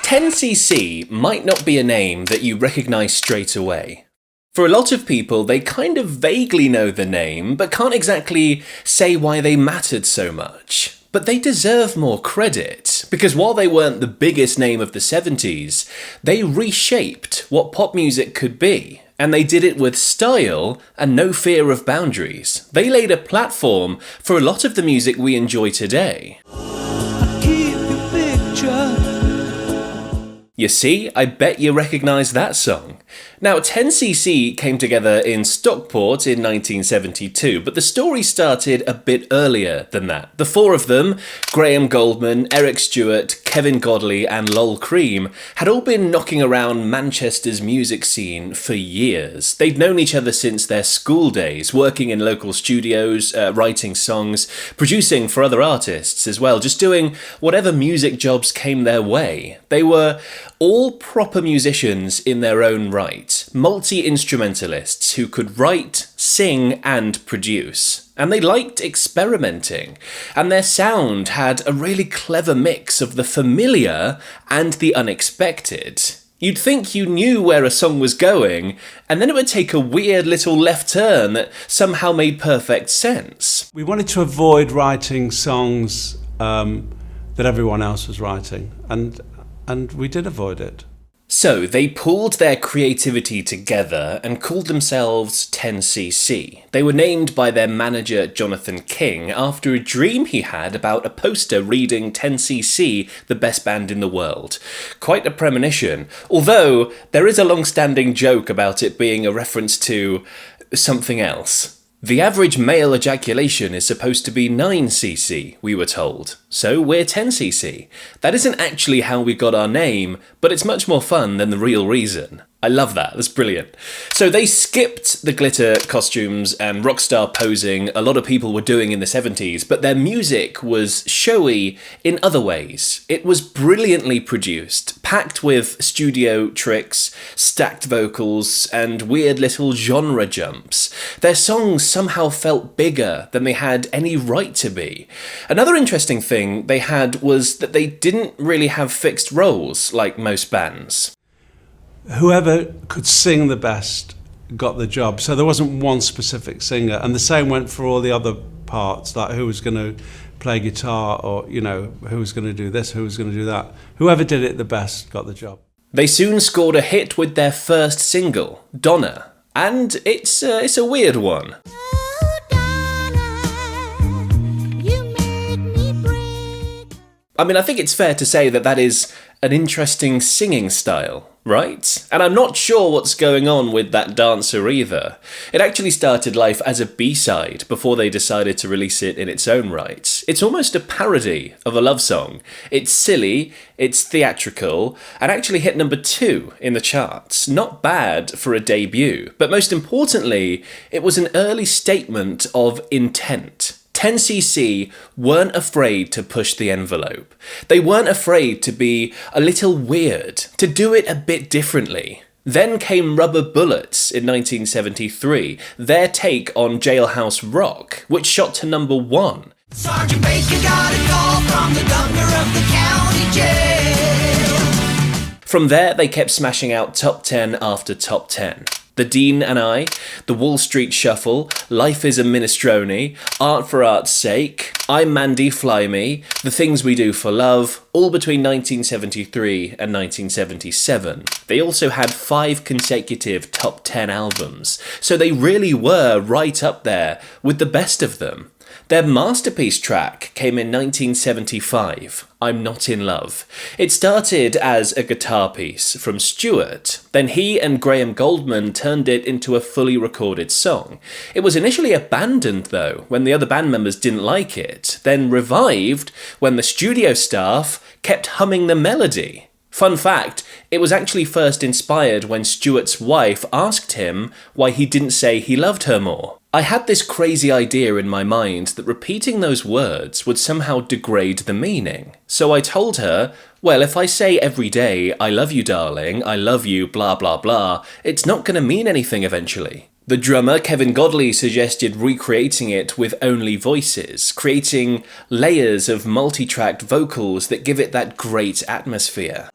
10cc might not be a name that you recognise straight away. For a lot of people, they kind of vaguely know the name, but can't exactly say why they mattered so much. But they deserve more credit, because while they weren't the biggest name of the 70s, they reshaped what pop music could be, and they did it with style and no fear of boundaries. They laid a platform for a lot of the music we enjoy today. You see, I bet you recognise that song. Now, 10cc came together in Stockport in 1972, but the story started a bit earlier than that. The four of them, Graham Goldman, Eric Stewart, Kevin Godley and Lol Cream, had all been knocking around Manchester's music scene for years. They'd known each other since their school days, working in local studios, writing songs, producing for other artists as well, just doing whatever music jobs came their way. They were all proper musicians in their own right, multi-instrumentalists who could write, sing and produce. And they liked experimenting, and their sound had a really clever mix of the familiar and the unexpected. You'd think you knew where a song was going, and then it would take a weird little left turn that somehow made perfect sense. We wanted to avoid writing songs that everyone else was writing, and we did avoid it. So they pulled their creativity together and called themselves 10cc. They were named by their manager Jonathan King after a dream he had about a poster reading 10cc, the best band in the world. Quite a premonition, although there is a long-standing joke about it being a reference to something else. The average male ejaculation is supposed to be 9cc, we were told, so we're 10cc. That isn't actually how we got our name, but it's much more fun than the real reason. I love that, that's brilliant. So they skipped the glitter costumes and rock star posing a lot of people were doing in the 70s, but their music was showy in other ways. It was brilliantly produced, packed with studio tricks, stacked vocals, and weird little genre jumps. Their songs somehow felt bigger than they had any right to be. Another interesting thing they had was that they didn't really have fixed roles like most bands. Whoever could sing the best got the job, so there wasn't one specific singer, and the same went for all the other parts, like who was going to play guitar, or who was going to do this, who was going to do that. Whoever did it the best got the job. They soon scored a hit with their first single, Donna, and it's a weird one. I mean, I think it's fair to say that is an interesting singing style, right? And I'm not sure what's going on with that dancer either. It actually started life as a B-side before they decided to release it in its own right. It's almost a parody of a love song. It's silly, it's theatrical, and actually hit number 2 in the charts. Not bad for a debut, but most importantly, it was an early statement of intent. 10cc weren't afraid to push the envelope. They weren't afraid to be a little weird, to do it a bit differently. Then came Rubber Bullets in 1973, their take on Jailhouse Rock, which shot to number 1. Sergeant Baker got a call from the governor of the county jail. From there, they kept smashing out top 10 after top 10. The Dean and I, The Wall Street Shuffle, Life is a Minestrone, Art for Art's Sake, I'm Mandy, Fly Me, The Things We Do for Love, all between 1973 and 1977. They also had 5 consecutive top 10 albums, so they really were right up there with the best of them. Their masterpiece track came in 1975, I'm Not in Love. It started as a guitar piece from Stewart, then he and Graham Goldman turned it into a fully recorded song. It was initially abandoned though, when the other band members didn't like it, then revived when the studio staff kept humming the melody. Fun fact, it was actually first inspired when Stewart's wife asked him why he didn't say he loved her more. I had this crazy idea in my mind that repeating those words would somehow degrade the meaning. So I told her, well, if I say every day, I love you darling, I love you, blah blah blah, it's not going to mean anything eventually. The drummer, Kevin Godley, suggested recreating it with only voices, creating layers of multi-tracked vocals that give it that great atmosphere.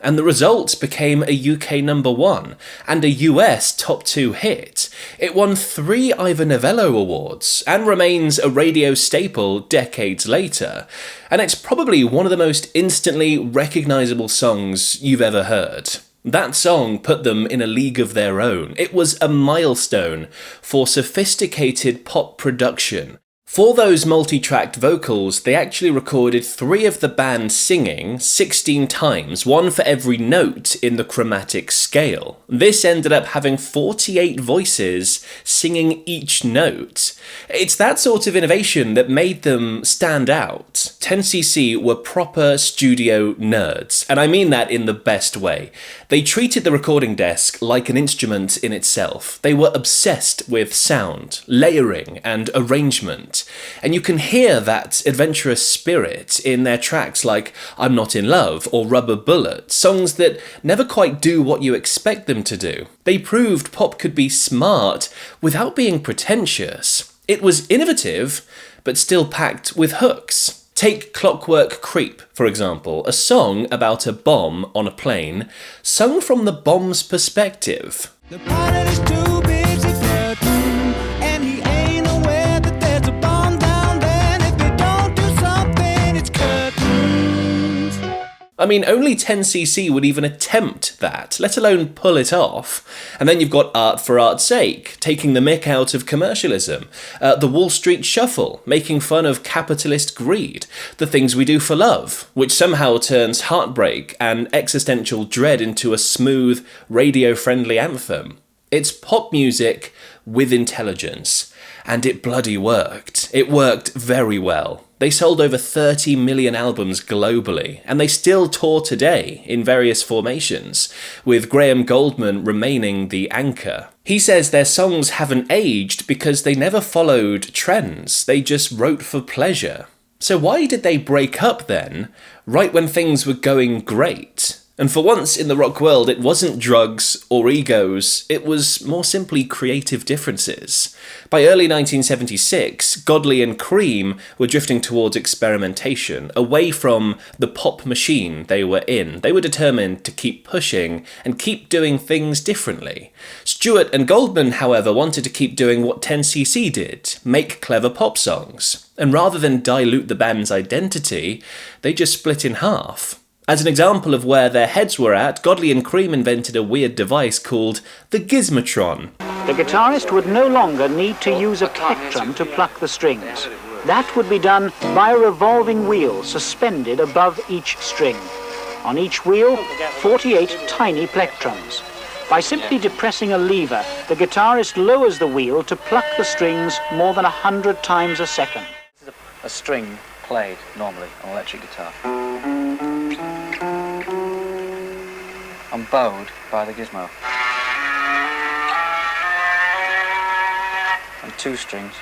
And the result became a UK #1 and a US top 2 hit. It won 3 Ivor Novello Awards and remains a radio staple decades later. And it's probably one of the most instantly recognisable songs you've ever heard. That song put them in a league of their own. It was a milestone for sophisticated pop production. For those multi-tracked vocals, they actually recorded 3 of the band singing 16 times, one for every note in the chromatic scale. This ended up having 48 voices singing each note. It's that sort of innovation that made them stand out. 10cc were proper studio nerds, and I mean that in the best way. They treated the recording desk like an instrument in itself. They were obsessed with sound, layering, and arrangement. And you can hear that adventurous spirit in their tracks like I'm Not in Love or Rubber Bullet, songs that never quite do what you expect them to do. They proved pop could be smart without being pretentious. It was innovative, but still packed with hooks. Take Clockwork Creep, for example, a song about a bomb on a plane, sung from the bomb's perspective. The pilot is too busy flirting, and he ain't aware that there's a bomb down there, and if they don't do something, it's curtains. I mean, only 10cc would even attempt that, let alone pull it off. And then you've got Art for Art's Sake, taking the mick out of commercialism. The Wall Street Shuffle, making fun of capitalist greed. The Things We Do for Love, which somehow turns heartbreak and existential dread into a smooth, radio-friendly anthem. It's pop music with intelligence. And it bloody worked. It worked very well. They sold over 30 million albums globally, and they still tour today in various formations, with Graham Goldman remaining the anchor. He says their songs haven't aged because they never followed trends, they just wrote for pleasure. So why did they break up then, right when things were going great? And for once in the rock world, it wasn't drugs or egos, it was more simply creative differences. By early 1976, Godley and Cream were drifting towards experimentation, away from the pop machine they were in. They were determined to keep pushing and keep doing things differently. Stewart and Goldman, however, wanted to keep doing what 10cc did, make clever pop songs. And rather than dilute the band's identity, they just split in half. As an example of where their heads were at, Godley and Cream invented a weird device called the Gizmotron. The guitarist would no longer need to use a plectrum to pluck the strings. That would be done by a revolving wheel suspended above each string. On each wheel, 48 tiny plectrums. By simply depressing a lever, the guitarist lowers the wheel to pluck the strings more than 100 times a second. This is a string played normally on electric guitar. And bowed by the gizmo. And 2 strings.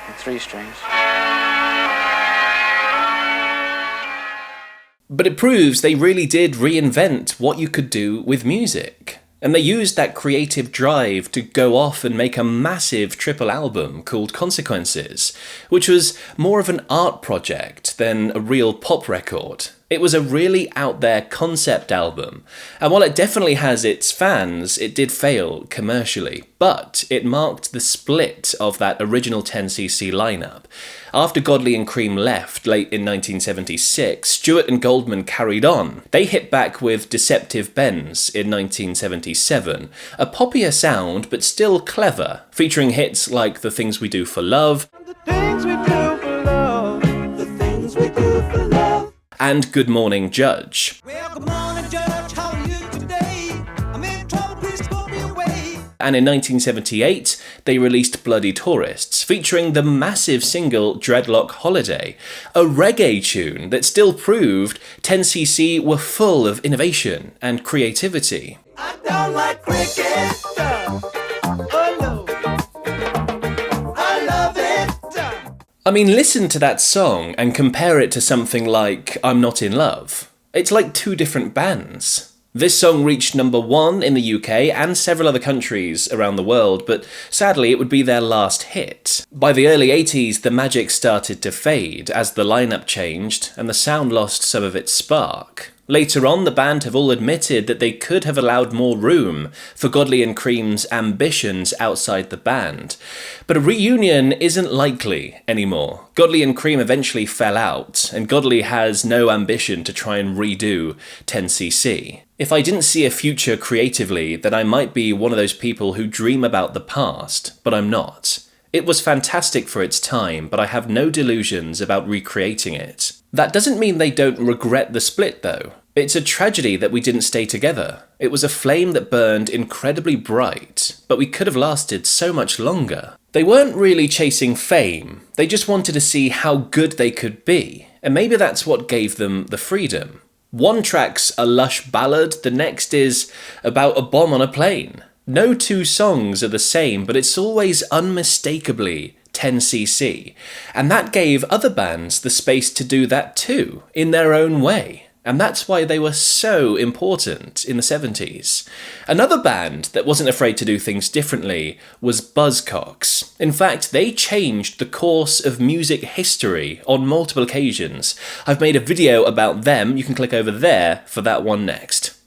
And 3 strings. But it proves they really did reinvent what you could do with music. And they used that creative drive to go off and make a massive triple album called Consequences, which was more of an art project than a real pop record. It was a really out there concept album, and while it definitely has its fans, it did fail commercially, but it marked the split of that original 10cc lineup. After Godley and Cream left late in 1976, Stewart and Goldman carried on. They hit back with Deceptive Bends in 1977, a poppier sound but still clever, featuring hits like The Things We Do for Love, The things we do for love, the things we do for love. and Good Morning Judge. Well, good morning, Judge, how are you today? I'm in trouble, please go me away. And in 1978, they released Bloody Tourists, featuring the massive single Dreadlock Holiday, a reggae tune that still proved 10cc were full of innovation and creativity. I don't like cricket. Oh no, I love it. I mean, listen to that song and compare it to something like I'm Not in Love. It's like 2 different bands. This song reached number 1 in the UK and several other countries around the world, but sadly it would be their last hit. By the early 80s, the magic started to fade as the lineup changed and the sound lost some of its spark. Later on, the band have all admitted that they could have allowed more room for Godley and Cream's ambitions outside the band. But a reunion isn't likely anymore. Godley and Cream eventually fell out, and Godley has no ambition to try and redo 10cc. If I didn't see a future creatively, then I might be one of those people who dream about the past, but I'm not. It was fantastic for its time, but I have no delusions about recreating it. That doesn't mean they don't regret the split, though. It's a tragedy that we didn't stay together. It was a flame that burned incredibly bright, but we could have lasted so much longer. They weren't really chasing fame, they just wanted to see how good they could be, and maybe that's what gave them the freedom. One track's a lush ballad, the next is about a bomb on a plane. No two songs are the same, but it's always unmistakably 10cc, and that gave other bands the space to do that too, in their own way. And that's why they were so important in the 70s. Another band that wasn't afraid to do things differently was Buzzcocks. In fact, they changed the course of music history on multiple occasions. I've made a video about them, you can click over there for that one next.